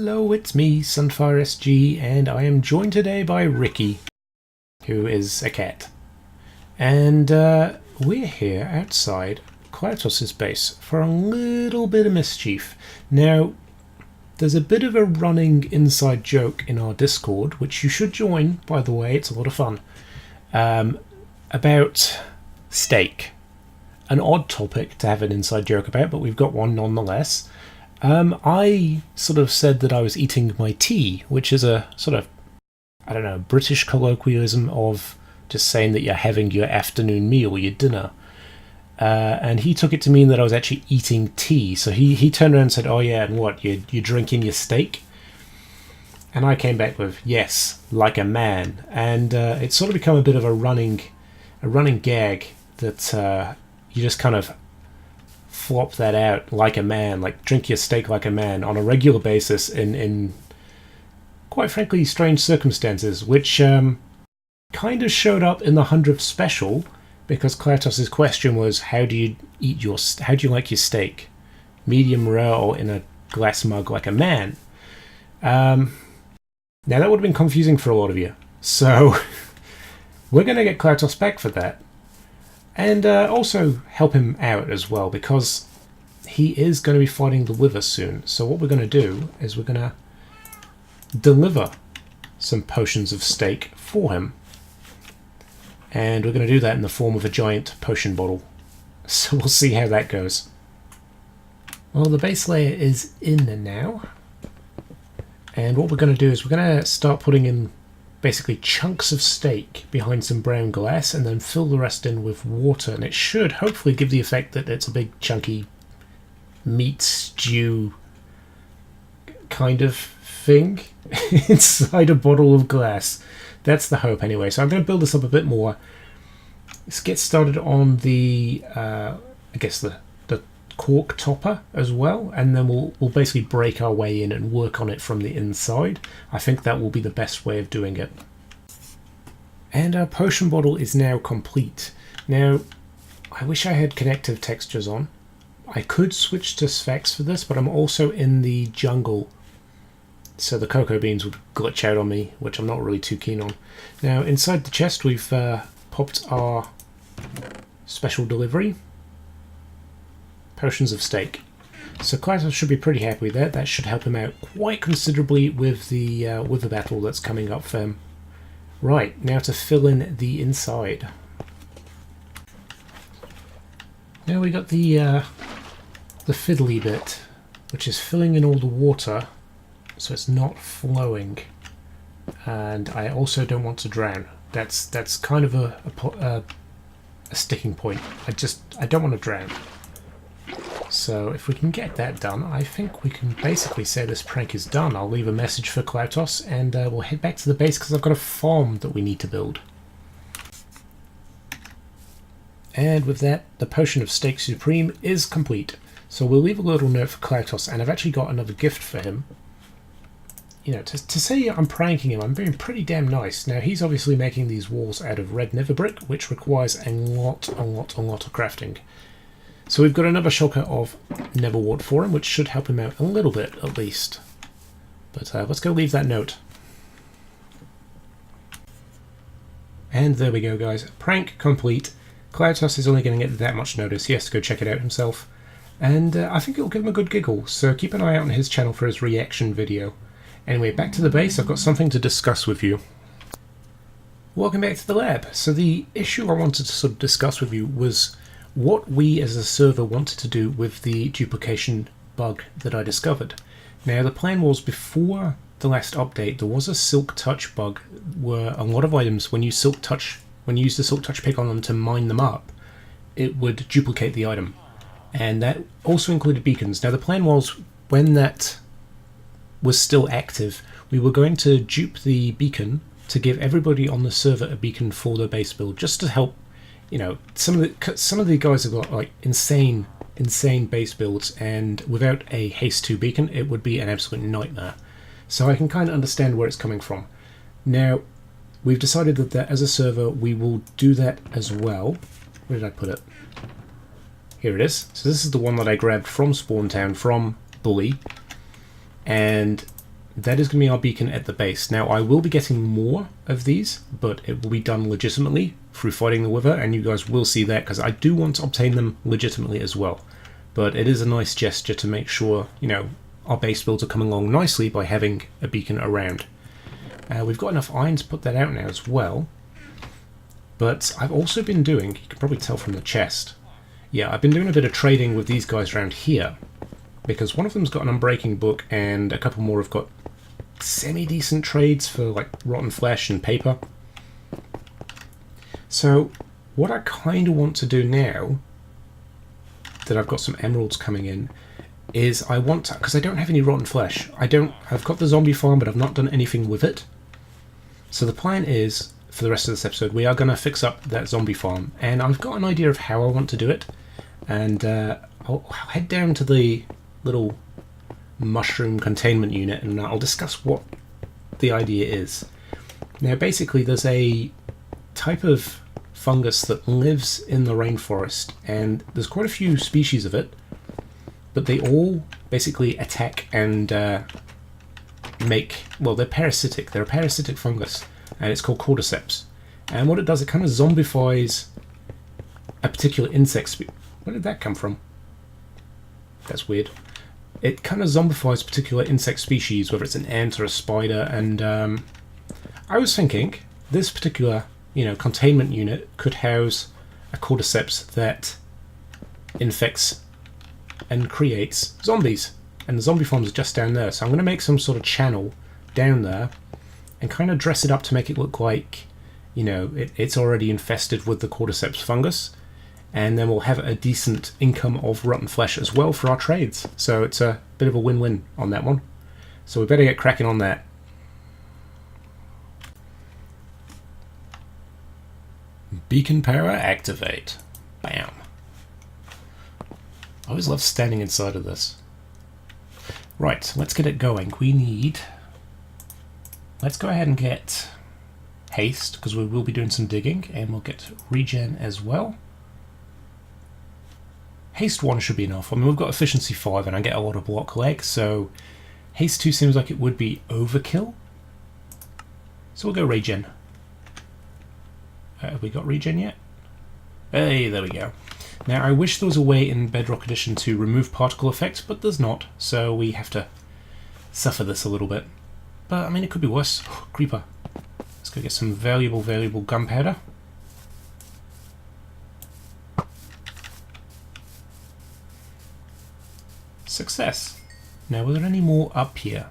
Hello, it's me, Sunfire SG, and I am joined today by Ricky, who is a cat. And we're here outside Klautos' base for a little bit of mischief. Now, there's a bit of a running inside joke in our Discord, which you should join, by the way, it's a lot of fun, about steak. An odd topic to have an inside joke about, but we've got one nonetheless. I sort of said that I was eating my tea, which is a sort of, I don't know, British colloquialism of just saying that you're having your afternoon meal, your dinner. And he took it to mean that I was actually eating tea. So he turned around and said, oh yeah, and what, you're drinking your steak? And I came back with, yes, like a man. And it's sort of become a bit of a running gag that you just kind of flop that out like a man, like drink your steak like a man on a regular basis in quite frankly strange circumstances, which kind of showed up in the 100th special, because Klautos' question was, how do you like your steak? Medium rare or in a glass mug like a man? Now that would have been confusing for a lot of you, so we're going to get Klautos back for that. And also help him out as well, because he is going to be fighting the Wither soon. So what we're going to do is we're going to deliver some potions of steak for him. And we're going to do that in the form of a giant potion bottle. So we'll see how that goes. Well, the base layer is in now. And what we're going to do is we're going to start putting in basically chunks of steak behind some brown glass and then fill the rest in with water, and it should hopefully give the effect that it's a big chunky meat stew kind of thing inside a bottle of glass. That's the hope anyway. So I'm going to build this up a bit more. Let's get started on the I guess the cork topper as well, and then we'll basically break our way in and work on it from the inside. I think that will be the best way of doing it. And our potion bottle is now complete. Now, I wish I had connective textures on. I could switch to Sphax for this, but I'm also in the jungle, so the cocoa beans would glitch out on me, which I'm not really too keen on. Now, inside the chest we've popped our special delivery. Potions of steak. So Klautos should be pretty happy with that. That should help him out quite considerably with the battle that's coming up for him. Right, now to fill in the inside. Now we got the fiddly bit, which is filling in all the water so it's not flowing. And I also don't want to drown. That's kind of a sticking point. I don't want to drown. So if we can get that done, I think we can basically say this prank is done. I'll leave a message for Klautos and we'll head back to the base because I've got a farm that we need to build. And with that, the potion of steak supreme is complete. So we'll leave a little note for Klautos, and I've actually got another gift for him. You know, to say I'm pranking him, I'm being pretty damn nice. Now he's obviously making these walls out of red nether brick, which requires a lot of crafting. So we've got another shulker of netherwort for him, which should help him out a little bit, at least. But let's go leave that note. And there we go, guys. Prank complete. Klautos is only going to get that much notice. He has to go check it out himself. And I think it'll give him a good giggle, so keep an eye out on his channel for his reaction video. Anyway, back to the base. I've got something to discuss with you. Welcome back to the lab. So the issue I wanted to sort of discuss with you was what we as a server wanted to do with the duplication bug that I discovered. Now the plan was, before the last update, there was a silk touch bug where a lot of items, when you use the silk touch pick on them to mine them up, it would duplicate the item. And that also included beacons. Now the plan was, when that was still active, we were going to dupe the beacon to give everybody on the server a beacon for their base build, just to help. You know, some of the guys have got like insane base builds, and without a haste 2 beacon it would be an absolute nightmare. So I can kind of understand where it's coming from. Now we've decided that as a server we will do that as well. Where did I put it? Here it is. So this is the one that I grabbed from Spawn Town, from Bully, and that is going to be our beacon at the base. Now, I will be getting more of these, but it will be done legitimately through fighting the Wither, and you guys will see that, because I do want to obtain them legitimately as well. But it is a nice gesture to make sure, you know, our base builds are coming along nicely by having a beacon around. We've got enough iron to put that out now as well. But I've also been doing, you can probably tell from the chest, yeah, I've been doing a bit of trading with these guys around here, because one of them's got an unbreaking book and a couple more have got semi-decent trades for like rotten flesh and paper. So what I kind of want to do now that I've got some emeralds coming in is I want to, because I don't have any rotten flesh, I've got the zombie farm, but I've not done anything with it. So the plan is, for the rest of this episode, we are going to fix up that zombie farm, and I've got an idea of how I want to do it, and I'll head down to the little mushroom containment unit and I'll discuss what the idea is. Now basically there's a type of fungus that lives in the rainforest, and there's quite a few species of it, but they all basically attack and make, well, they're parasitic. They're a parasitic fungus, and it's called cordyceps. And what it does, it kind of zombifies a particular insect species. Where did that come from? That's weird. It kind of zombifies a particular insect species, whether it's an ant or a spider, and I was thinking this particular, you know, containment unit could house a cordyceps that infects and creates zombies, and the zombie farm is just down there. So I'm going to make some sort of channel down there and kind of dress it up to make it look like, you know, it's already infested with the cordyceps fungus, and then we'll have a decent income of rotten flesh as well for our trades. So it's a bit of a win-win on that one. So we better get cracking on that. Beacon power activate. Bam. I always love standing inside of this. Right, let's get it going. We need... Let's go ahead and get haste, because we will be doing some digging, and we'll get regen as well. Haste 1 should be enough. I mean, we've got efficiency 5 and I get a lot of block leg, so haste 2 seems like it would be overkill. So we'll go regen. Have we got regen yet? Hey, there we go. Now, I wish there was a way in Bedrock Edition to remove particle effects, but there's not, so we have to suffer this a little bit. But, I mean, it could be worse. Creeper. Let's go get some valuable gunpowder. Success. Now, were there any more up here?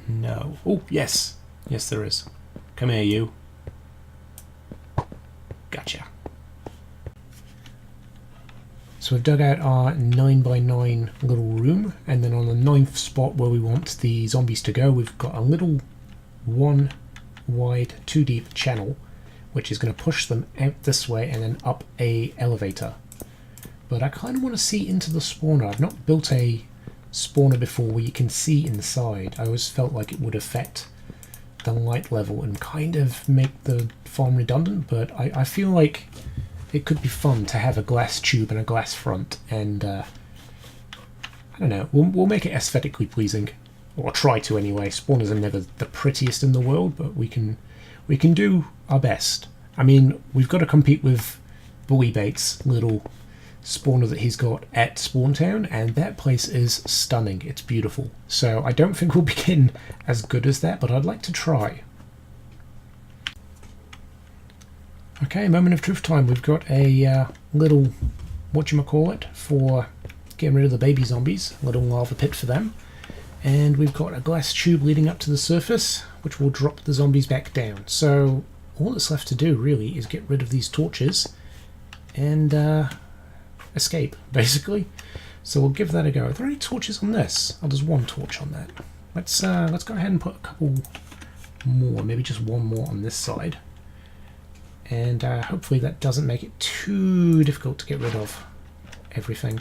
No. Oh, yes. Yes, there is. Come here, you. Gotcha. So we've dug out our 9x9 little room, and then on the 9th spot where we want the zombies to go, we've got a little 1 wide 2 deep channel, which is going to push them out this way and then up a elevator. But I kind of want to see into the spawner. I've not built a spawner before where you can see inside. I always felt like it would affect the light level and kind of make the farm redundant, but I feel like it could be fun to have a glass tube and a glass front, and I don't know, we'll make it aesthetically pleasing, or try to anyway. Spawners are never the prettiest in the world, but we can do our best. I mean, we've got to compete with Bully Bait's little spawner that he's got at Spawntown, and that place is stunning. It's beautiful. So I don't think we'll begin as good as that, but I'd like to try. Okay, moment of truth time. We've got a little whatchamacallit for getting rid of the baby zombies, a little lava pit for them, and we've got a glass tube leading up to the surface which will drop the zombies back down. So all that's left to do really is get rid of these torches and escape, basically. So we'll give that a go. Are there any torches on this? Oh, there's 1 torch on that. Let's go ahead and put a couple more, maybe just 1 more on this side, and hopefully that doesn't make it too difficult to get rid of everything.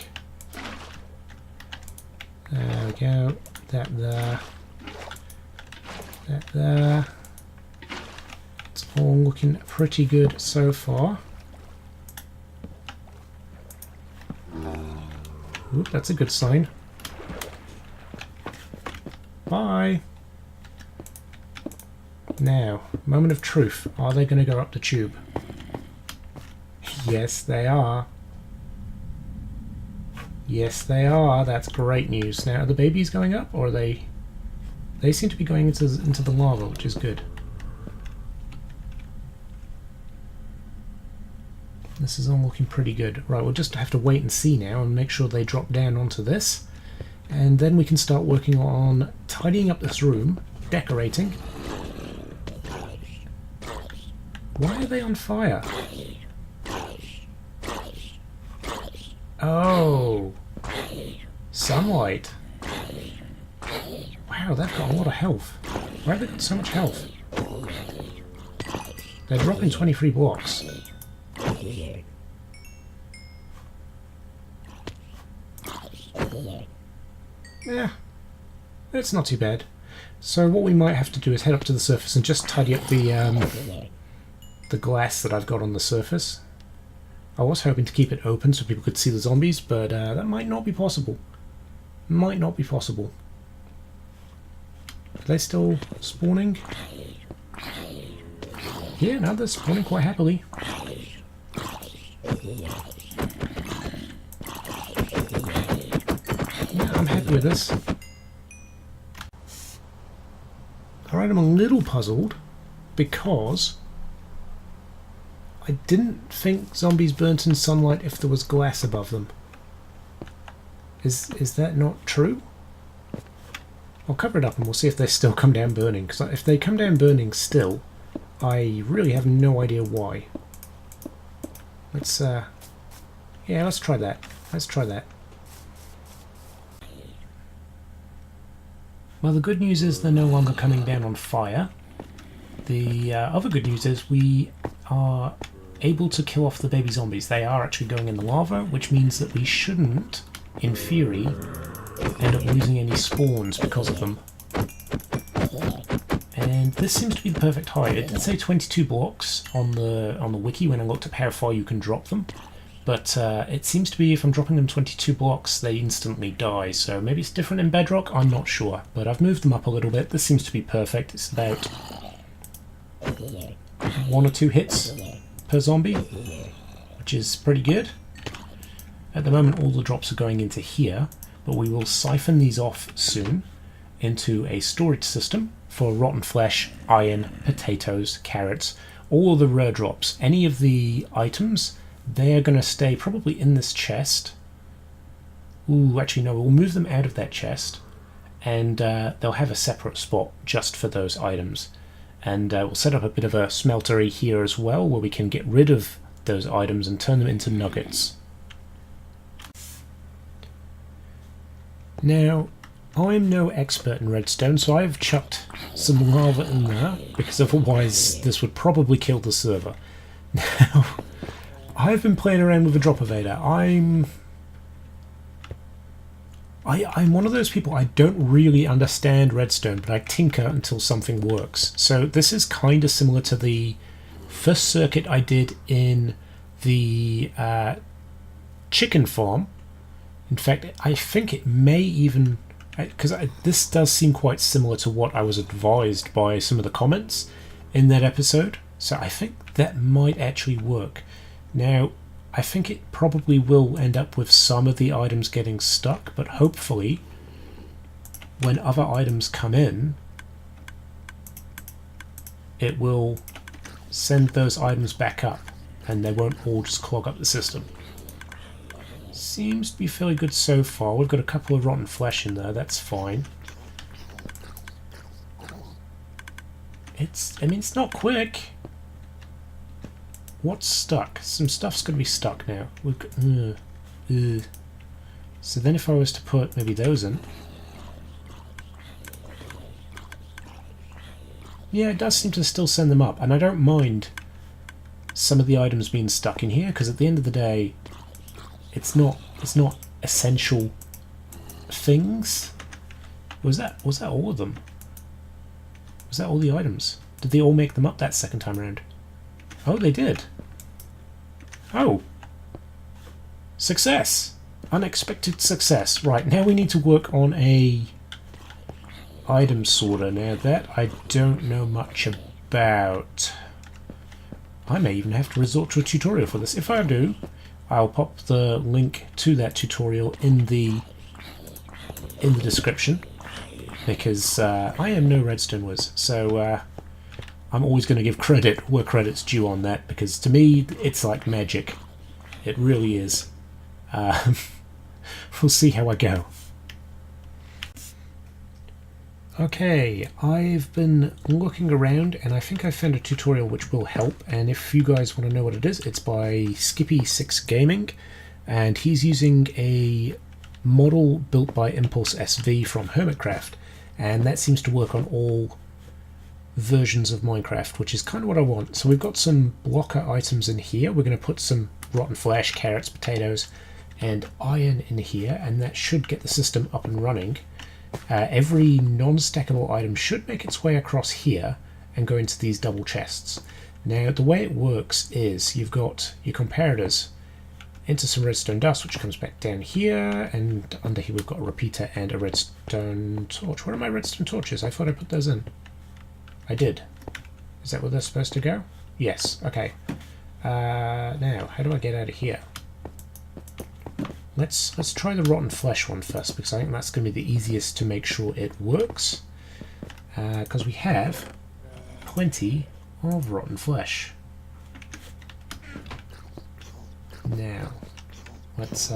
There we go. That there. That there. It's all looking pretty good so far. Oop, that's a good sign. Bye! Now, moment of truth. Are they going to go up the tube? Yes, they are. Yes, they are. That's great news. Now, are the babies going up, or are they... They seem to be going into the lava, which is good. This is all looking pretty good. Right, we'll just have to wait and see now and make sure they drop down onto this. And then we can start working on tidying up this room, decorating. Why are they on fire? Oh! Sunlight! Wow, they've got a lot of health. Why have they got so much health? They're dropping 23 blocks. Yeah, it's not too bad. So what we might have to do is head up to the surface and just tidy up the glass that I've got on the surface. I was hoping to keep it open so people could see the zombies, but that might not be possible. Might not be possible. Are they still spawning? Yeah, no, they're spawning quite happily. Yeah, I'm happy with this. Alright, I'm a little puzzled because I didn't think zombies burnt in sunlight if there was glass above them. Is that not true? I'll cover it up and we'll see if they still come down burning, because if they come down burning still, I really have no idea why. Let's yeah, let's try that. Let's try that. Well, the good news is they're no longer coming down on fire. The other good news is we are able to kill off the baby zombies. They are actually going in the lava, which means that we shouldn't, in theory, end up losing any spawns because of them. And this seems to be the perfect height. It did say 22 blocks on the wiki when I looked up how far you can drop them, but it seems to be if I'm dropping them 22 blocks they instantly die, so maybe it's different in Bedrock, I'm not sure, but I've moved them up a little bit. This seems to be perfect. It's about 1 or 2 hits per zombie, which is pretty good. At the moment all the drops are going into here, but we will siphon these off soon into a storage system for rotten flesh, iron, potatoes, carrots, all of the rare drops. Any of the items, they are going to stay probably in this chest. Ooh, actually no, we'll move them out of that chest, and they'll have a separate spot just for those items. And we'll set up a bit of a smeltery here as well, where we can get rid of those items and turn them into nuggets. Now, I'm no expert in redstone, so I've chucked some lava in there, because otherwise this would probably kill the server. Now, I've been playing around with a drop evader. I'm one of those people, I don't really understand redstone, but I tinker until something works. So this is kind of similar to the first circuit I did in the chicken farm. In fact, I think it may even... because this does seem quite similar to what I was advised by some of the comments in that episode. So I think that might actually work. Now, I think it probably will end up with some of the items getting stuck, but hopefully when other items come in, it will send those items back up and they won't all just clog up the system. Seems to be fairly good so far. We've got a couple of rotten flesh in there, that's fine. I mean, it's not quick. What's stuck? Some stuff's going to be stuck now. We've got, So then if I was to put maybe those in... Yeah, it does seem to still send them up, and I don't mind some of the items being stuck in here, because at the end of the day, it's not essential things. Was that all of them? Was that all the items? Did they all make them up that second time around? Oh, they did. Oh. Success. Unexpected success. Right, now we need to work on a item sorter. Now that I don't know much about. I may even have to resort to a tutorial for this. If I do, I'll pop the link to that tutorial in the description, because I am no redstone whiz, so I'm always going to give credit where credit's due on that, because to me it's like magic. It really is. We'll see how I go. Okay, I've been looking around and I think I found a tutorial which will help, and if you guys want to know what it is, it's by Skippy6 Gaming, and he's using a model built by Impulse SV from Hermitcraft, and that seems to work on all versions of Minecraft, which is kind of what I want. So we've got some blocker items in here. We're going to put some rotten flesh, carrots, potatoes, and iron in here, and that should get the system up and running. Every non-stackable item should make its way across here and go into these double chests. Now the way it works is you've got your comparators into some redstone dust, which comes back down here, and under here we've got a repeater and a redstone torch. Where are my redstone torches? I thought I put those in. I did. Is that where they're supposed to go? Yes, okay. Now, how do I get out of here? Let's try the rotten flesh one first, because I think that's going to be the easiest to make sure it works. Because we have plenty of rotten flesh. Now, let's.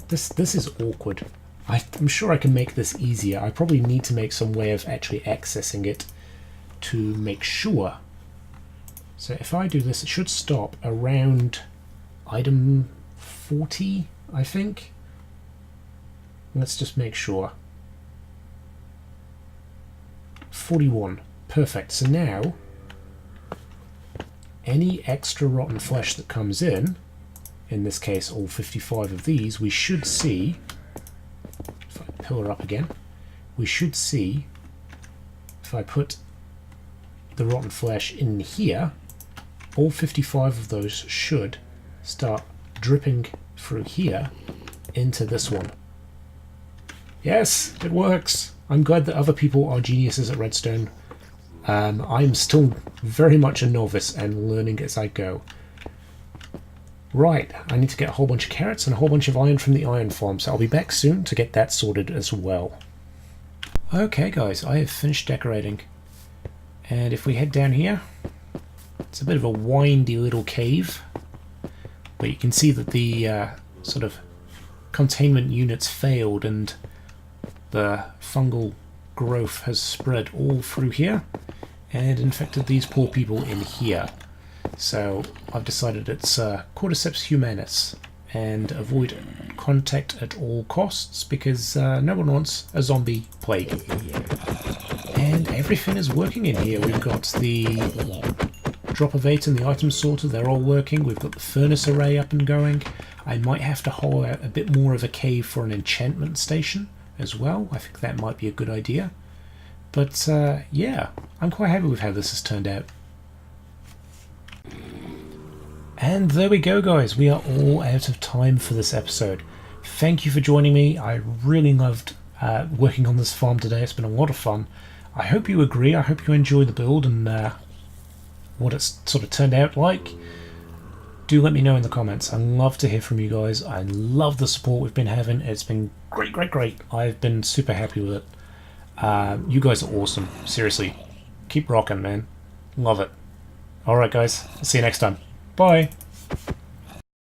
This is awkward. I'm sure I can make this easier. I probably need to make some way of actually accessing it to make sure. So if I do this, it should stop around item 40. I think. Let's just make sure. 41. Perfect. So now, any extra rotten flesh that comes in this case all 55 of these, we should see, if I pillar up again, we should see, if I put the rotten flesh in here, all 55 of those should start dripping through here into this one. Yes, it works. I'm glad that other people are geniuses at redstone. I'm still very much a novice and learning as I go. Right, I need to get a whole bunch of carrots and a whole bunch of iron from the iron farm, so I'll be back soon to get that sorted as well. Okay guys, I have finished decorating, and if we head down here, it's a bit of a windy little cave. But you can see that the sort of containment units failed and the fungal growth has spread all through here and infected these poor people in here. So I've decided it's Cordyceps humanus and avoid contact at all costs, because no one wants a zombie plague. And everything is working in here. We've got the drop of 8 and the item sorter, they're all working. We've got the furnace array up and going. I might have to hollow out a bit more of a cave for an enchantment station as well. I think that might be a good idea. But yeah, I'm quite happy with how this has turned out. And there we go guys, we are all out of time for this episode. Thank you for joining me. I really loved working on this farm today. It's been a lot of fun. I hope you agree. I hope you enjoy the build and what it's sort of turned out like. Do let me know in the comments. I'd love to hear from you guys. I love the support we've been having. It's been great. I've been super happy with it. You guys are awesome. Seriously. Keep rocking, man. Love it. Alright guys, see you next time. Bye.